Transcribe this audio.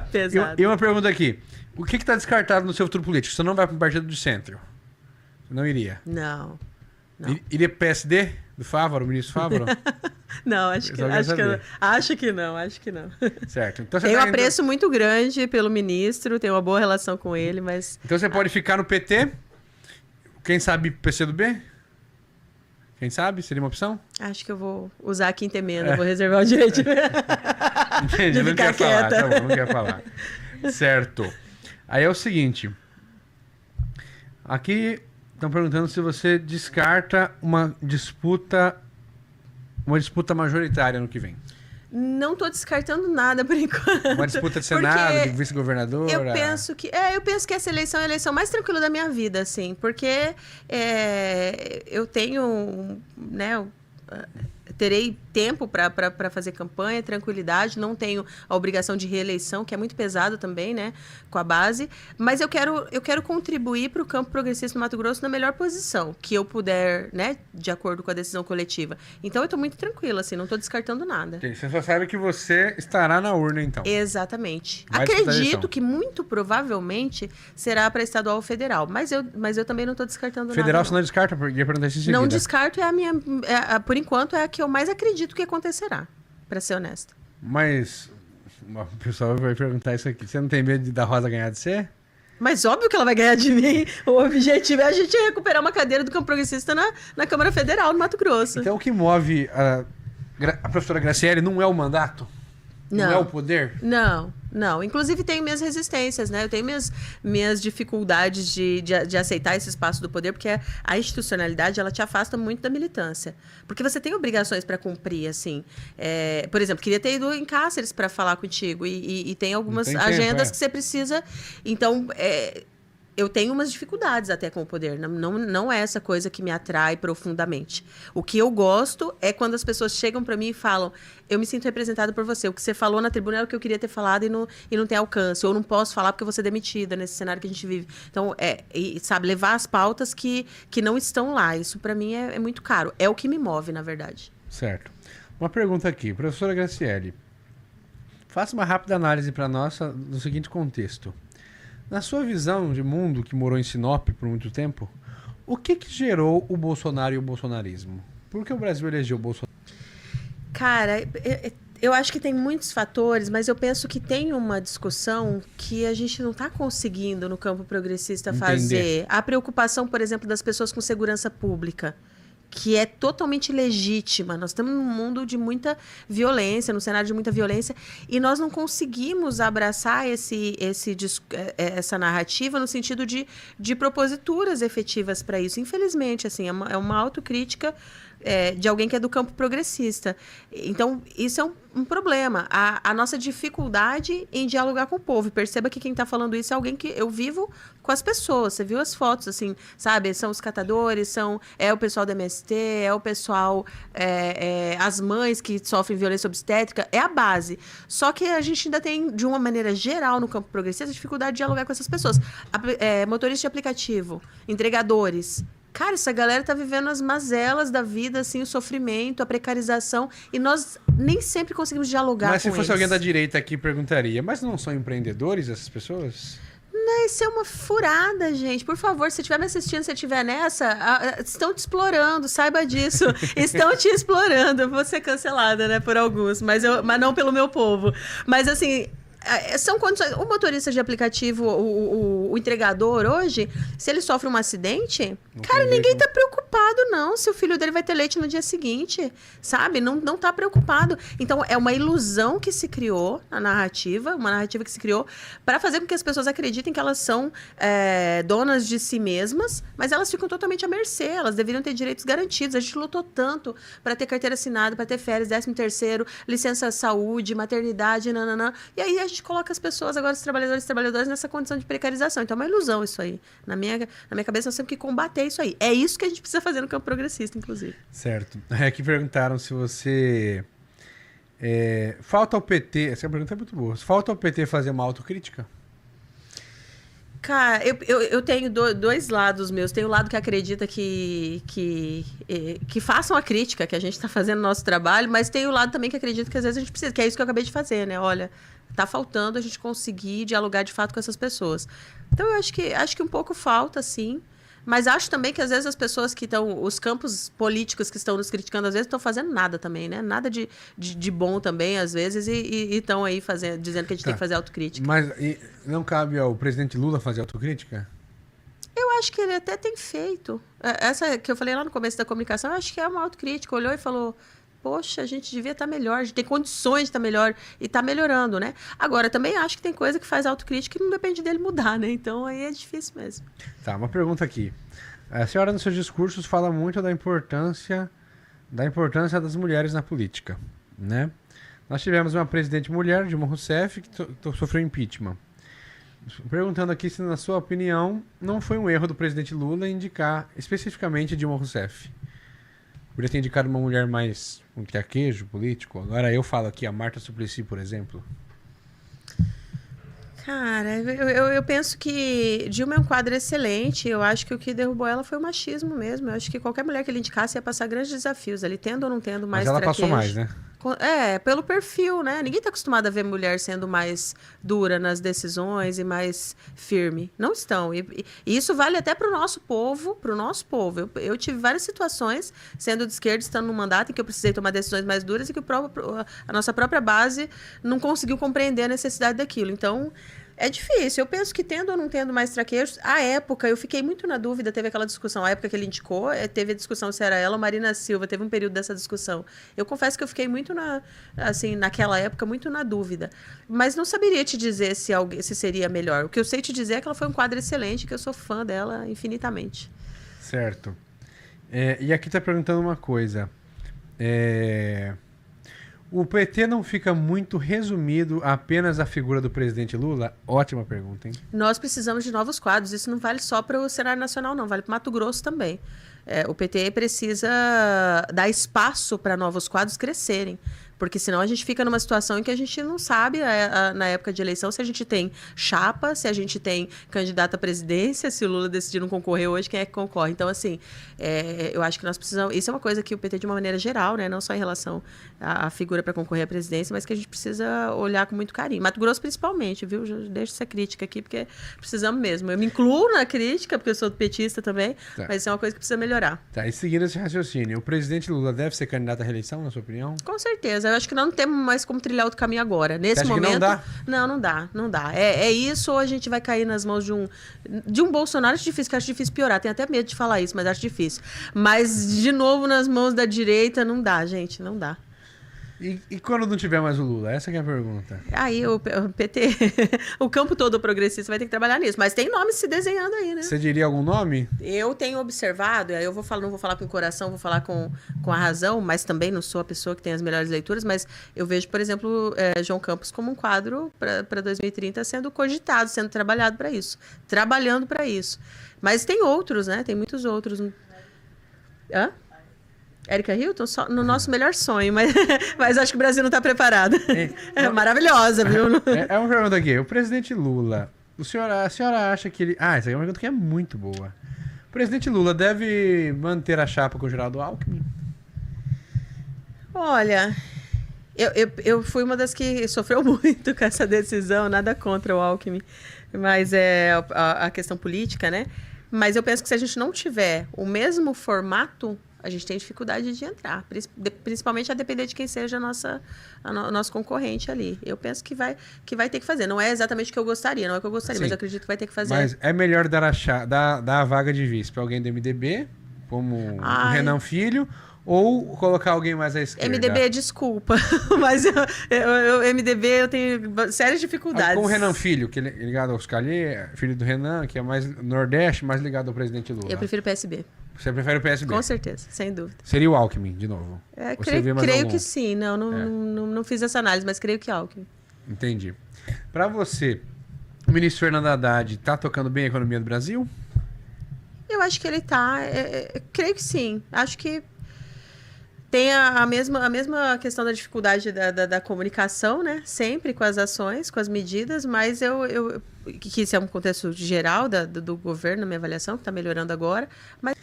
Pesado. E uma pergunta aqui. O que está descartado no seu futuro político? Você não vai para um partido de centro? Você não iria? Não. Iria pro PSD? Do Fávaro, o ministro Fávaro? Não, acho que não. Certo. Então você tenho um apreço muito grande pelo ministro, tenho uma boa relação com ele, mas... Então você pode ficar no PT? Quem sabe PCdoB? Quem sabe? Seria uma opção? Acho que eu vou usar a quinta emenda, vou reservar o direito Entendi, de não ficar quer falar, quieta. tá bom, não quer falar. Certo. Aí é o seguinte. Aqui estão perguntando se você descarta uma disputa majoritária no que vem. Não estou descartando nada por enquanto. Uma disputa de Senado, de vice-governadora. Eu penso que essa eleição é a eleição mais tranquila da minha vida, assim, porque eu tenho, né, terei tempo para fazer campanha, tranquilidade, não tenho a obrigação de reeleição, que é muito pesado também, né, com a base, mas eu quero contribuir para o campo progressista no Mato Grosso na melhor posição que eu puder, né, de acordo com a decisão coletiva. Então eu estou muito tranquila, assim, não estou descartando nada. Você só sabe que você estará na urna, então. Exatamente. Vai Acredito que muito provavelmente será para estadual ou federal, mas eu também não estou descartando Federal nada. você não descarta? Porque ia perguntar isso em seguida. Não descarto, por enquanto é a que eu mais acredito que acontecerá, para ser honesta. Mas o pessoal vai perguntar isso aqui. Você não tem medo da Rosa ganhar de você? Mas óbvio que ela vai ganhar de mim. O objetivo é a gente recuperar uma cadeira do campo progressista na Câmara Federal, no Mato Grosso. Então o que move a professora Graciele não é o mandato? Não é o poder? Não. Inclusive, tenho minhas resistências, né? Eu tenho minhas dificuldades de aceitar esse espaço do poder, porque a institucionalidade, ela te afasta muito da militância. Porque você tem obrigações para cumprir, assim. Por exemplo, queria ter ido em Cáceres para falar contigo, e tem algumas agendas que você precisa... Então, eu tenho umas dificuldades até com o poder. Não é essa coisa que me atrai profundamente. O que eu gosto é quando as pessoas chegam para mim e falam: eu me sinto representada por você. O que você falou na tribuna é o que eu queria ter falado e não tem alcance. Ou não posso falar porque eu vou ser demitida nesse cenário que a gente vive. Então, sabe, levar as pautas que não estão lá. Isso, para mim, é muito caro. É o que me move, na verdade. Certo. Uma pergunta aqui. Professora Graciele, faça uma rápida análise para nós no seguinte contexto. Na sua visão de mundo, que morou em Sinop por muito tempo, o que gerou o Bolsonaro e o bolsonarismo? Por que o Brasil elegeu o Bolsonaro? Cara, eu acho que tem muitos fatores, mas eu penso que tem uma discussão que a gente não está conseguindo no campo progressista fazer. A preocupação, por exemplo, das pessoas com segurança pública, que é totalmente legítima. Nós estamos num mundo de muita violência, num cenário de muita violência, e nós não conseguimos abraçar essa narrativa no sentido de proposituras efetivas para isso. Infelizmente, assim, é uma autocrítica de alguém que é do campo progressista. Então, isso é um problema. A nossa dificuldade em dialogar com o povo. Perceba que quem está falando isso é alguém que eu vivo com as pessoas. Você viu as fotos, assim, sabe? São os catadores, é o pessoal da MST, é o pessoal, as mães que sofrem violência obstétrica, é a base. Só que a gente ainda tem, de uma maneira geral, no campo progressista, dificuldade de dialogar com essas pessoas. Motoristas de aplicativo, entregadores. Cara, essa galera tá vivendo as mazelas da vida, assim, o sofrimento, a precarização, e nós nem sempre conseguimos dialogar com eles. Mas se fosse alguém da direita aqui, perguntaria, mas não são empreendedores essas pessoas? Não, isso é uma furada, gente. Por favor, se estiver me assistindo, se estiver nessa, estão te explorando, saiba disso. Estão te explorando. Eu vou ser cancelada, né, por alguns, mas não pelo meu povo. Mas, assim... são condições. O motorista de aplicativo, o entregador hoje, se ele sofre um acidente, ninguém tá preocupado, não. Se o filho dele vai ter leite no dia seguinte, sabe? Não tá preocupado. Então, é uma ilusão que se criou na narrativa, uma narrativa que se criou para fazer com que as pessoas acreditem que elas são donas de si mesmas, mas elas ficam totalmente à mercê. Elas deveriam ter direitos garantidos. A gente lutou tanto para ter carteira assinada, para ter férias, 13º, licença saúde, maternidade, nananã. E aí a gente coloca as pessoas, agora os trabalhadores e trabalhadoras, nessa condição de precarização. Então é uma ilusão isso aí. Na minha cabeça, nós temos que combater isso aí. É isso que a gente precisa fazer no campo progressista, inclusive. Certo. Aqui perguntaram se você... falta ao PT... Essa pergunta é muito boa. Falta ao PT fazer uma autocrítica? Cara, eu tenho dois lados meus. Tem o lado que acredita que façam a crítica, que a gente está fazendo no nosso trabalho, mas tem o lado também que acredita que às vezes a gente precisa, que é isso que eu acabei de fazer, né? Olha, tá faltando a gente conseguir dialogar de fato com essas pessoas. Então, eu acho que um pouco falta, sim. Mas acho também que, às vezes, as pessoas que estão... Os campos políticos que estão nos criticando, às vezes, estão fazendo nada também, né? Nada de bom também, às vezes, e estão aí dizendo que a gente tem que fazer autocrítica. Mas não cabe ao presidente Lula fazer autocrítica? Eu acho que ele até tem feito. Essa que eu falei lá no começo da comunicação, eu acho que é uma autocrítica. Olhou e falou... Poxa, a gente devia estar melhor, a gente tem condições de estar melhor e está melhorando, né? Agora, também acho que tem coisa que faz autocrítica e não depende dele mudar, né? Então, aí é difícil mesmo. Tá, uma pergunta aqui. A senhora, nos seus discursos, fala muito da importância das mulheres na política, né? Nós tivemos uma presidente mulher, Dilma Rousseff, que sofreu impeachment. Perguntando aqui se, na sua opinião, não foi um erro do presidente Lula indicar especificamente Dilma Rousseff. Poderia ter indicado uma mulher mais um traquejo político. Agora eu falo aqui a Marta Suplicy, por exemplo. Cara, eu penso que Dilma é um quadro excelente. Eu acho que o que derrubou ela foi o machismo mesmo. Eu acho que qualquer mulher que ele indicasse ia passar grandes desafios ali, tendo ou não tendo mais traquejo. Mas ela passou mais, né? Pelo perfil, né? Ninguém está acostumado a ver mulher sendo mais dura nas decisões e mais firme. Não estão. E isso vale até para o nosso povo, Eu tive várias situações, sendo de esquerda, estando no mandato, em que eu precisei tomar decisões mais duras e que a nossa própria base não conseguiu compreender a necessidade daquilo. Então, é difícil. Eu penso que tendo ou não tendo mais traquejos, à época, eu fiquei muito na dúvida, teve aquela discussão, a época que ele indicou, teve a discussão se era ela ou Marina Silva, teve um período dessa discussão. Eu confesso que eu fiquei muito naquela época, muito na dúvida. Mas não saberia te dizer se seria melhor. O que eu sei te dizer é que ela foi um quadro excelente, que eu sou fã dela infinitamente. Certo. E aqui está perguntando uma coisa. O PT não fica muito resumido apenas à figura do presidente Lula? Ótima pergunta, hein? Nós precisamos de novos quadros. Isso não vale só para o cenário nacional, não. Vale para o Mato Grosso também. O PT precisa dar espaço para novos quadros crescerem. Porque senão a gente fica numa situação em que a gente não sabe, na época de eleição, se a gente tem chapa, se a gente tem candidato à presidência, se o Lula decidir não concorrer hoje, quem é que concorre. Então, assim, eu acho que nós precisamos... Isso é uma coisa que o PT, de uma maneira geral, né, não só em relação à figura para concorrer à presidência, mas que a gente precisa olhar com muito carinho. Mato Grosso, principalmente, viu? Já deixo essa crítica aqui, porque precisamos mesmo. Eu me incluo na crítica, porque eu sou petista também, mas isso é uma coisa que precisa melhorar. Tá, e seguindo esse raciocínio, o presidente Lula deve ser candidato à reeleição, na sua opinião? Com certeza. Eu acho que nós não temos mais como trilhar outro caminho agora. Nesse momento. Que não dá? Não dá. É isso, ou a gente vai cair nas mãos de um Bolsonaro. Acho difícil, que acho difícil piorar. Tenho até medo de falar isso, mas acho difícil. Mas, de novo, nas mãos da direita, não dá, gente. Não dá. E quando não tiver mais o Lula? Essa que é a pergunta. Aí o PT, o campo todo progressista vai ter que trabalhar nisso. Mas tem nomes se desenhando aí, né? Você diria algum nome? Eu tenho observado, aí eu não vou falar com o coração, vou falar com a razão, mas também não sou a pessoa que tem as melhores leituras, mas eu vejo, por exemplo, João Campos como um quadro para 2030 sendo cogitado, sendo trabalhado para isso. Trabalhando para isso. Mas tem outros, né? Tem muitos outros. Hã? Érica Hilton, no nosso melhor sonho, mas acho que o Brasil não está preparado. É maravilhosa, viu? É uma pergunta aqui. O presidente Lula, a senhora acha que ele... essa aqui é uma pergunta que é muito boa. O presidente Lula deve manter a chapa com o Geraldo Alckmin? Olha, eu fui uma das que sofreu muito com essa decisão, nada contra o Alckmin, mas é a questão política, né? Mas eu penso que se a gente não tiver o mesmo formato, a gente tem dificuldade de entrar, principalmente a depender de quem seja nosso concorrente ali. Eu penso que vai ter que fazer. Não é exatamente o que eu gostaria, mas eu acredito que vai ter que fazer. Mas é melhor dar a vaga de vice para alguém do MDB, como o Renan Filho, ou colocar alguém mais à esquerda? MDB, desculpa, mas MDB eu tenho sérias dificuldades. Com o Renan Filho, que é ligado aos Calheiros, filho do Renan, que é mais Nordeste, mais ligado ao presidente Lula. Eu prefiro o PSB. Você prefere o PSB? Com certeza, sem dúvida. Seria o Alckmin, de novo? Creio que sim. Não fiz essa análise, mas creio que Alckmin. Entendi. Para você, o ministro Fernando Haddad está tocando bem a economia do Brasil? Eu acho que ele está. Creio que sim. Acho que tem a mesma questão da dificuldade da comunicação, né? Sempre com as ações, com as medidas, mas que isso é um contexto geral do governo, na minha avaliação, que está melhorando agora. Mas